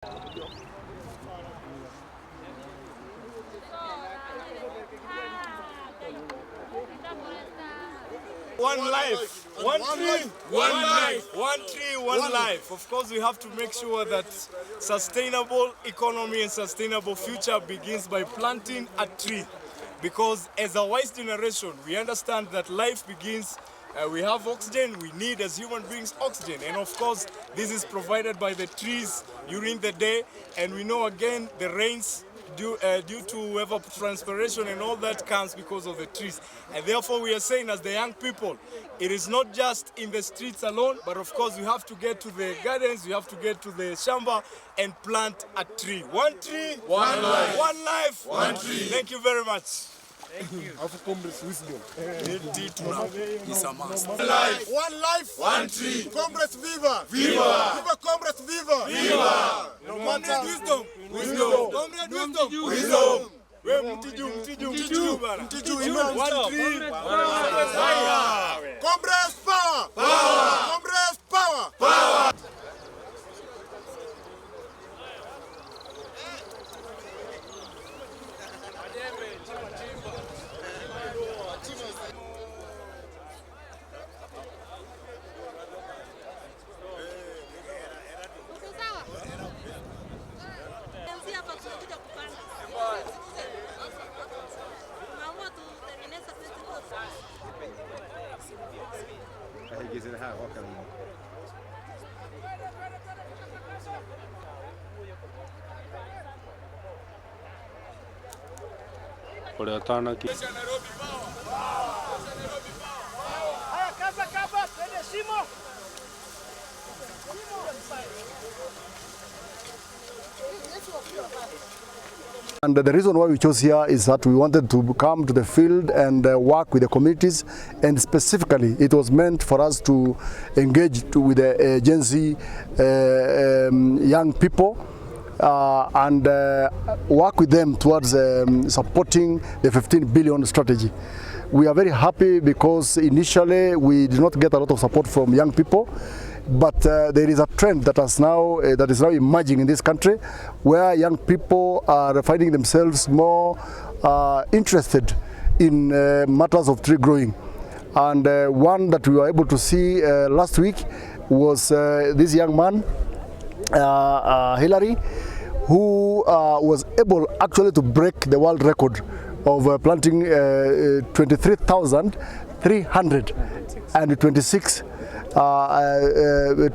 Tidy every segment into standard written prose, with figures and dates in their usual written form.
One life, one tree, one life, one tree, one life. Of course, we have to make sure that sustainable economy and sustainable future begins by planting a tree. Because as a wise generation, we understand that life begins, we have oxygen, we need as human beings oxygen. And of course, this is provided by the trees during the day. And we know again, the rains due to evapotranspiration and all that comes because of the trees. And therefore we are saying as the young people, it is not just in the streets alone, but of course we have to get to the gardens, we have to get to the shamba and plant a tree. One tree, one life. One life, one tree. Thank you very much. Thank you. Wisdom. It's a must. One life, one tree. Comrades, viva! Viva! Viva, comrades, viva! Viva! No matter wisdom. Wisdom. Comrades, wisdom. Wisdom. One tree. Comrades, power! Power! Comrades, power! Power! And the reason why we chose here is that we wanted to come to the field and work with the communities, and specifically it was meant for us to engage with the Gen Z young people and work with them towards supporting the 15 billion strategy. We are very happy because initially we did not get a lot of support from young people, but there is a trend that is now emerging in this country, where young people are finding themselves more interested in matters of tree growing. And one that we were able to see last week was this young man, Hillary, who was able actually to break the world record of planting 23,326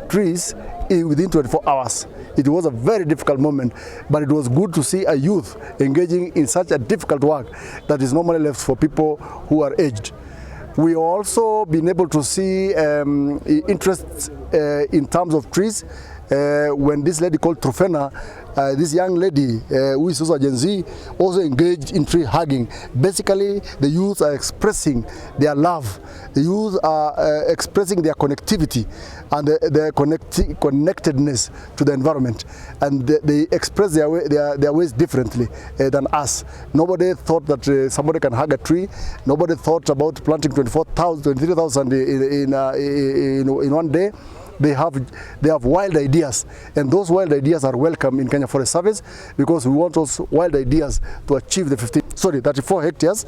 trees within 24 hours. It was a very difficult moment, but it was good to see a youth engaging in such a difficult work that is normally left for people who are aged. We also been able to see interest in terms of trees when this lady called Trofena, this young lady who is also a Gen Z, also engaged in tree hugging. Basically, the youth are expressing their love. The youth are expressing their connectivity and their connectedness to the environment. And they express their ways differently than us. Nobody thought that somebody can hug a tree. Nobody thought about planting 23,000 in one day. They have wild ideas, and those wild ideas are welcome in Kenya Forest Service, because we want those wild ideas to achieve the 34 hectares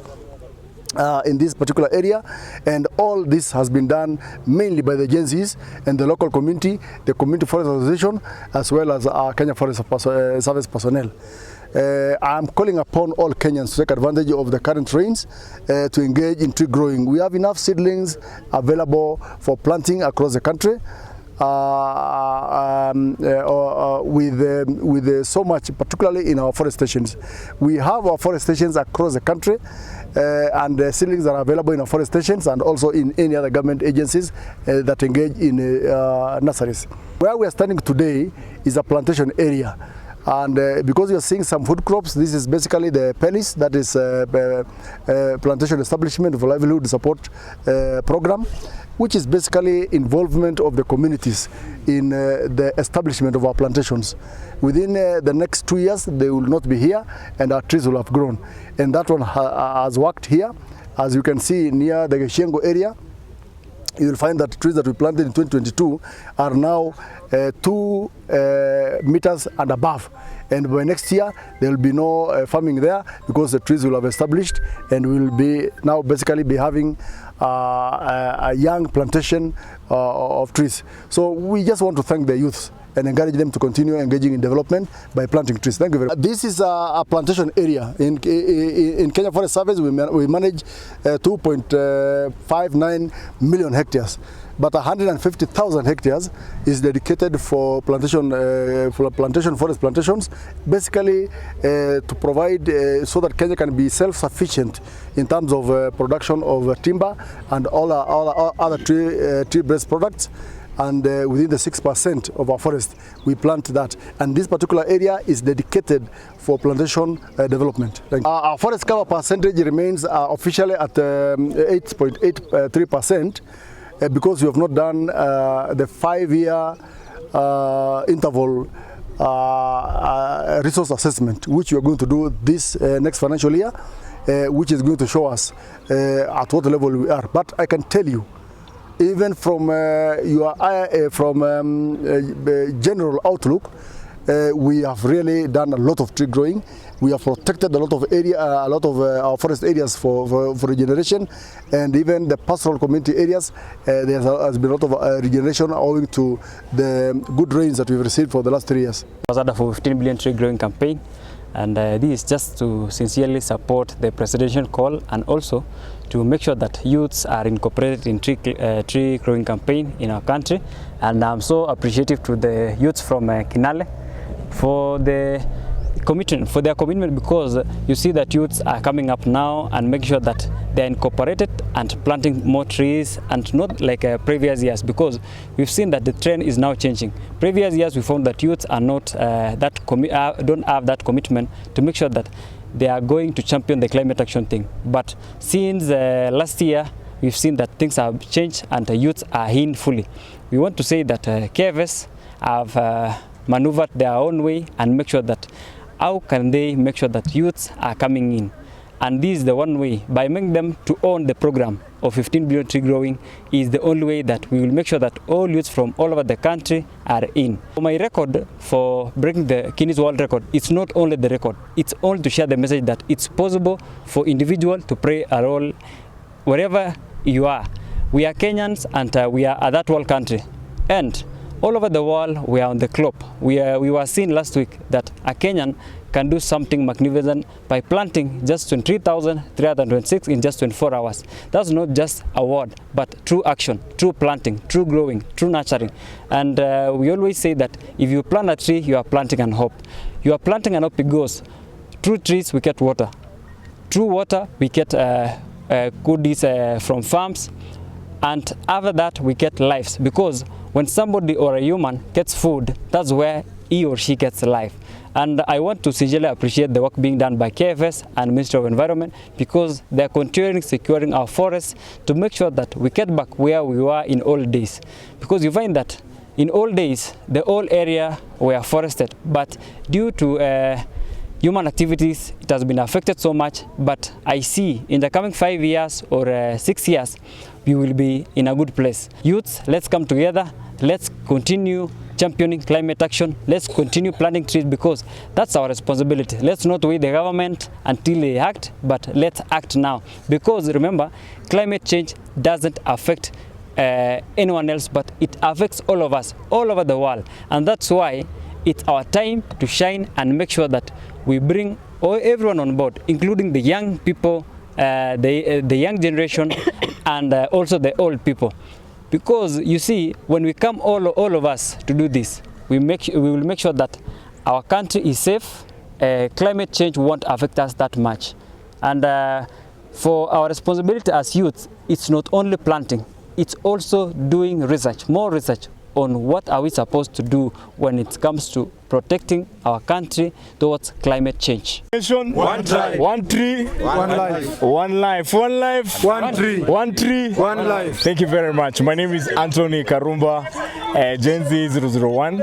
in this particular area. And all this has been done mainly by the Gen Zs and the local community, the Community Forest Association, as well as our Kenya Forest Service personnel. I'm calling upon all Kenyans to take advantage of the current rains to engage in tree growing. We have enough seedlings available for planting across the country. With so much, particularly in our forest stations. We have our forest stations across the country, and seedlings are available in our forest stations and also in any other government agencies that engage in nurseries. Where we are standing today is a plantation area. And because you're seeing some food crops, this is basically the PELIS, that is Plantation Establishment for Livelihood Support Program, which is basically involvement of the communities in the establishment of our plantations. Within the next 2 years, they will not be here, and our trees will have grown. And that one has worked here, as you can see near the Geshengo area. you will find that trees that we planted in 2022 are now 2 meters and above. And by next year, there will be no farming there because the trees will have established, and we will be now basically be having a young plantation of trees. So we just want to thank the youth and encourage them to continue engaging in development by planting trees. Thank you very much. This is a plantation area. In Kenya Forest Service, we manage 2.59 million hectares. But 150,000 hectares is dedicated for plantation, forest plantations, basically to provide so that Kenya can be self-sufficient in terms of production of timber and all other tree-based products. And within the 6% of our forest, we plant that. And this particular area is dedicated for plantation development. Our forest cover percentage remains officially at 8.83%. Because we have not done the 5-year interval resource assessment, which we are going to do this next financial year, which is going to show us at what level we are. But I can tell you, even from general outlook, we have really done a lot of tree growing. We have protected a lot of our forest areas for regeneration, and even the pastoral community areas. There has been a lot of regeneration owing to the good rains that we've received for the last 3 years. I was under for 15 billion tree growing campaign, and this is just to sincerely support the presidential call and also to make sure that youths are incorporated in tree growing campaign in our country. And I'm so appreciative to the youths from Kinale for their commitment, because you see that youths are coming up now and make sure that they're incorporated and planting more trees, and not like previous years, because we've seen that the trend is now changing. Previous years we found that youths are not don't have that commitment to make sure that they are going to champion the climate action thing. But since last year, we've seen that things have changed and the youths are in fully. We want to say that KFS have maneuvered their own way and make sure that how can they make sure that youths are coming in. And this is the one way, by making them to own the program of 15 billion tree growing, is the only way that we will make sure that all youths from all over the country are in. My record for breaking the Guinness World Record, it's not only the record, it's only to share the message that it's possible for individuals to play a role wherever you are. We are Kenyans, and we are a that world country. And all over the world, we are on the clock. We were seeing last week that a Kenyan can do something magnificent by planting just 23,326 in just 24 hours. That's not just a word, but true action, true planting, true growing, true nurturing. And we always say that if you plant a tree, you are planting an hope. You are planting an hope because through trees we get water. Through water we get goodies from farms. And after that we get lives, because when somebody or a human gets food, that's where he or she gets life. And I want to sincerely appreciate the work being done by KFS and Ministry of Environment, because they're continuing securing our forests to make sure that we get back where we were in old days. Because you find that in old days, the whole area were forested, but due to human activities, it has been affected so much. But I see in the coming 5 years or 6 years, we will be in a good place. Youths, let's come together. Let's continue championing climate action. Let's continue planting trees, because that's our responsibility. Let's not wait the government until they act, but let's act now. Because remember, climate change doesn't affect anyone else, but it affects all of us, all over the world. And that's why it's our time to shine and make sure that we bring everyone on board, including the young people, the young generation, and also the old people. Because you see, when we come all of us to do this, we will make sure that our country is safe. Climate change won't affect us that much. And for our responsibility as youth, it's not only planting, it's also doing research, more research on what are we supposed to do when it comes to protecting our country towards climate change. One tribe, one tree, one life. One life, one life, one tree, one tree, one life. Thank you very much. My name is Anthony Karumba, Gen Z 001.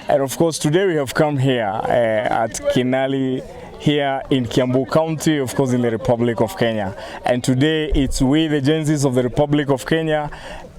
And of course, today we have come here at Kinale, here in Kiambu County, of course in the Republic of Kenya. And today it's we, the Gen Zs of the Republic of Kenya,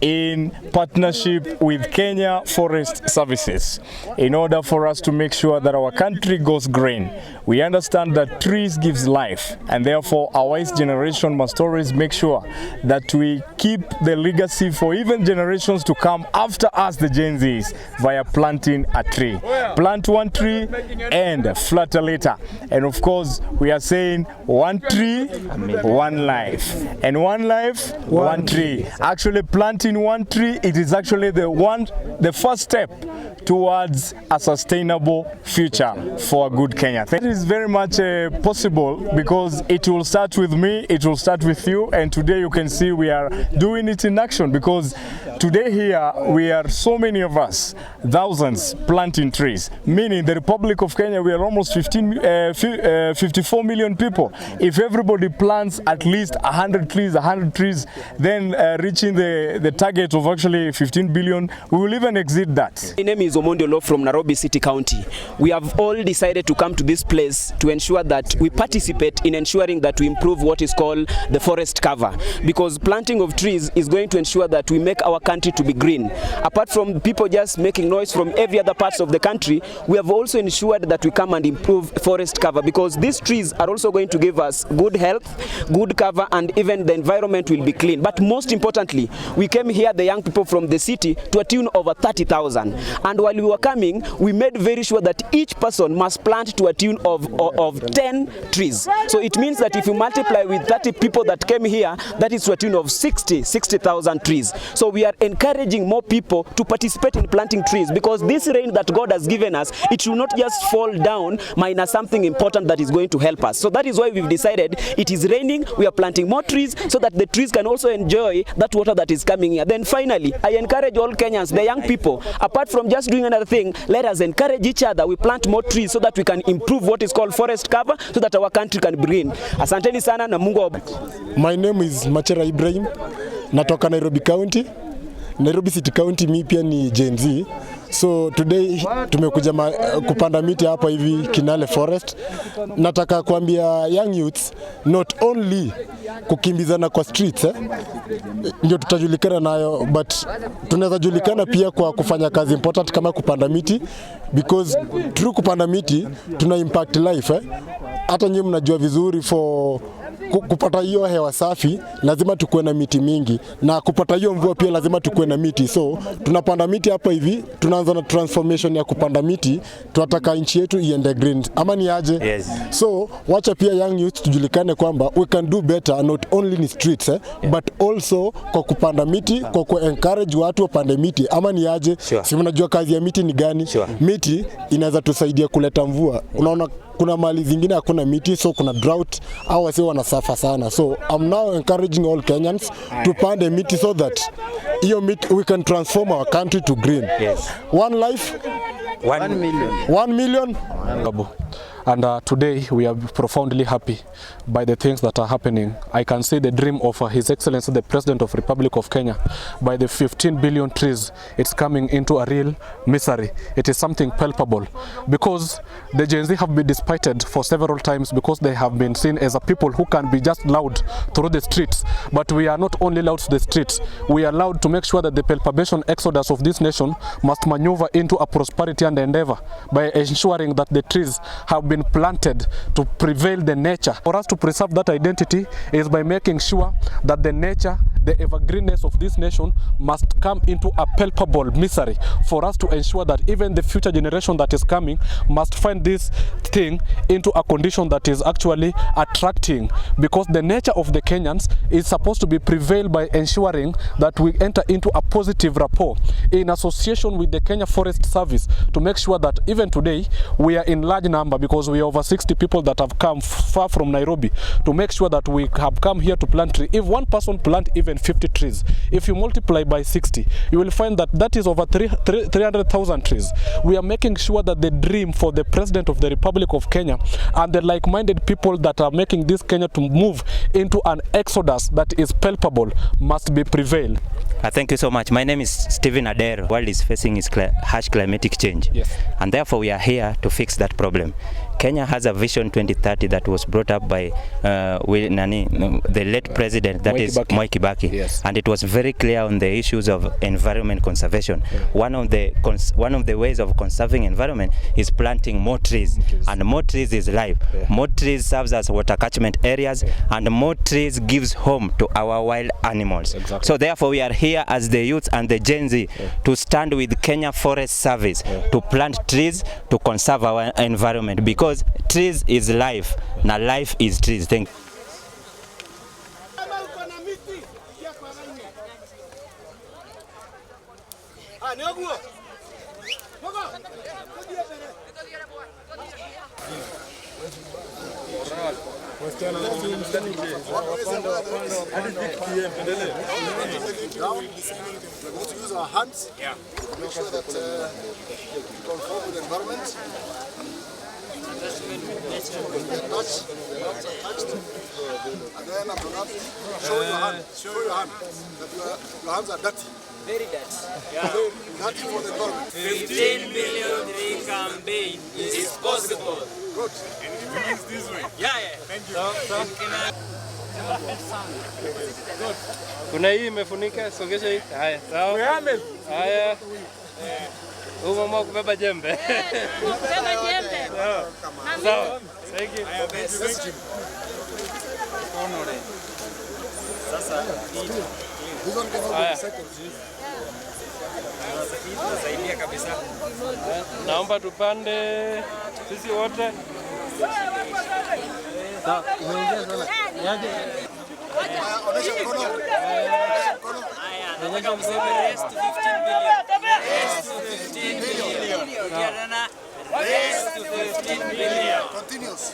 in partnership with Kenya Forest Services in order for us to make sure that our country goes green. We understand that trees gives life, and therefore our wise generation must always make sure that we keep the legacy for even generations to come after us, the Gen Zs, via planting a tree. Plant one tree and flutter later. And of course, we are saying one tree, one life. And one life, one tree. Actually, planting one tree, it is actually the first step towards a sustainable future for a good Kenya. That is very much possible because it will start with me, it will start with you, and today you can see we are doing it in action because today here we are so many of us, thousands planting trees, meaning the Republic of Kenya we are almost 54 million people. If everybody plants at least 100 trees, then reaching the target of actually 15 billion, we will even exceed that. My name is Omondolo from Nairobi City County. We have all decided to come to this place to ensure that we participate in ensuring that we improve what is called the forest cover, because planting of trees is going to ensure that we make our country to be green. Apart from people just making noise from every other parts of the country, we have also ensured that we come and improve forest cover, because these trees are also going to give us good health, good cover, and even the environment will be clean. But most importantly, we came here, the young people from the city, to a tune of over 30,000. And while we were coming, we made very sure that each person must plant to a tune of 10 trees. So it means that if you multiply with 30 people that came here, that is to a tune of 60,000 trees. So we are encouraging more people to participate in planting trees, because this rain that God has given us, it should not just fall down minus something important that is going to help us. So that is why we've decided it is raining, we are planting more trees so that the trees can also enjoy that water that is coming here. Then finally, I encourage all Kenyans, the young people, apart from just doing another thing, let us encourage each other. We plant more trees so that we can improve what is called forest cover, so that our country can be green. Asanteni sana na Mungu awabariki. My name is Machera Ibrahim. Natoka Nairobi County. Nairobi City County, mi pia ni Gen Z. So today tumekuja kupanda miti hapa hivi Kinale Forest. Nataka kuambia young youths, not only kukimbizana kwa streets ndio tutajulikana nayo, but tunaweza julikana pia kwa kufanya kazi important kama kupanda miti, because through kupanda miti tuna impact life. Hata nyinyi mnajua vizuri, for kupata hiyo hewa safi lazima tukue na miti mingi, na kupata hiyo mvua pia lazima tukue na miti. So tunapanda miti hapa hivi, tunaanza na transformation ya kupanda miti, tunataka nchi yetu iende green. Ama ni aje? Yes. So wacha pia young youth tujulikane kwamba we can do better, not only in streets but also kwa kupanda miti, kwa ku-encourage watu wapande miti. Ama ni aje? Sure. Si mnajua kazi ya miti ni gani? Sure. Miti inaweza tusaidia kuleta mvua. Unaona kuna mali zingine hakuna miti, so kuna drought au wasi wanasafa sana. So I'm now encouraging all Kenyans to plant a miti so that hiyo miti we can transform our country to green. Yes. One life, 1 million. 1 million. And today we are profoundly happy by the things that are happening. I can see the dream of His Excellency the President of Republic of Kenya. By the 15 billion trees, it's coming into a real misery. It is something palpable, because the Gen Z have been despited for several times, because they have been seen as a people who can be just loud through the streets. But we are not only loud to the streets, we are loud to make sure that the palpation exodus of this nation must maneuver into a prosperity and endeavor by ensuring that the trees have been planted to prevail the nature. For us to preserve that identity is by making sure that the nature, the evergreenness of this nation must come into a palpable misery, for us to ensure that even the future generation that is coming must find this thing into a condition that is actually attracting, because the nature of the Kenyans is supposed to be prevailed by ensuring that we enter into a positive rapport in association with the Kenya Forest Service, to make sure that even today we are in large number, because we are over 60 people that have come far from Nairobi to make sure that we have come here to plant trees. If one person plant even 50 trees, if you multiply by 60, you will find that that is over 300,000 trees. We are making sure that the dream for the President of the Republic of Kenya and the like-minded people that are making this Kenya to move into an exodus that is palpable must be prevailed. Thank you so much. My name is Stephen Adero. The world is facing harsh climatic change. Yes. And therefore we are here to fix that problem. Kenya has a vision 2030 that was brought up by the late president, that is Moi Kibaki. Yes. And it was very clear on the issues of environment conservation. Yeah. One of the ways of conserving environment is planting more trees. And more trees is life. Yeah. More trees serves as water catchment areas, and more trees gives home to our wild animals. Exactly. So therefore we are here as the youth and the Gen Z to stand with Kenya Forest Service to plant trees to conserve our environment, because trees is life. Now life is trees. Thank you. Use our hands. Yeah. Make sure that we conform with the environment. Touch. And then after that, show your hand. Show your hand. That your hands are dirty. Very dirty. Yeah. Dirty for the environment. 15 million tree campaign is possible. Good. And it begins this way. Yeah, yeah. Thank you. Kuna hii imefunika, songesha hii. Haya, sawa. Haya. Huyu mama kubeba jembe. Kubeba jembe. Sawa. Thank you. Thank you. Sasa Haya. saidia kabisa. Naomba tupande sisi wote. Sawa, umeongea sana. Yaje. Onesha mkono. Nataka mseme rest 15 billion. Rest 15 billion. Ukiana rest 15 billion. Continuous.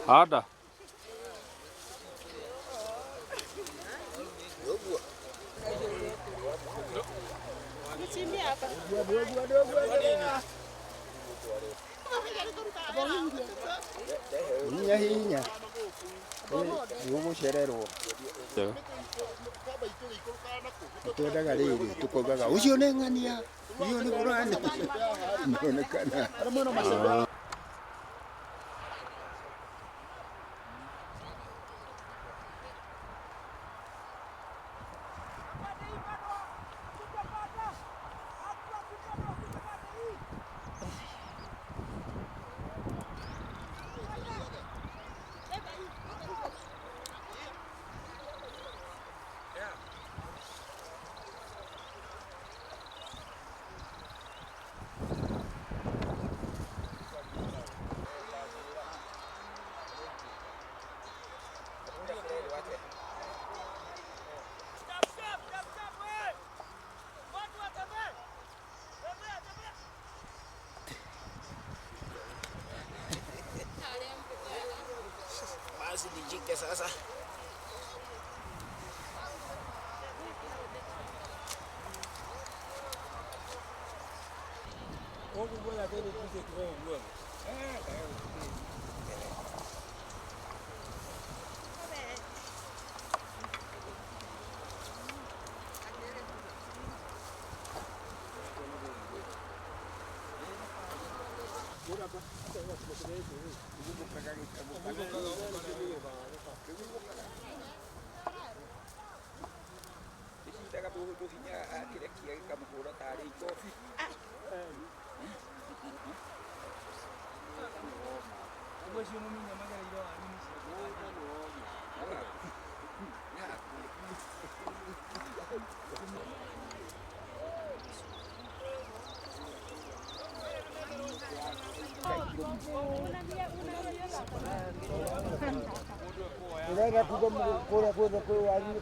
Ada. Hinya. Gũgũcererwo. Twendaga rĩrĩ tũkogaga ũcio nĩ ng'ania, ũcio nĩ burani. Nĩonekana. Sasa unaenda kuja kwa walimu.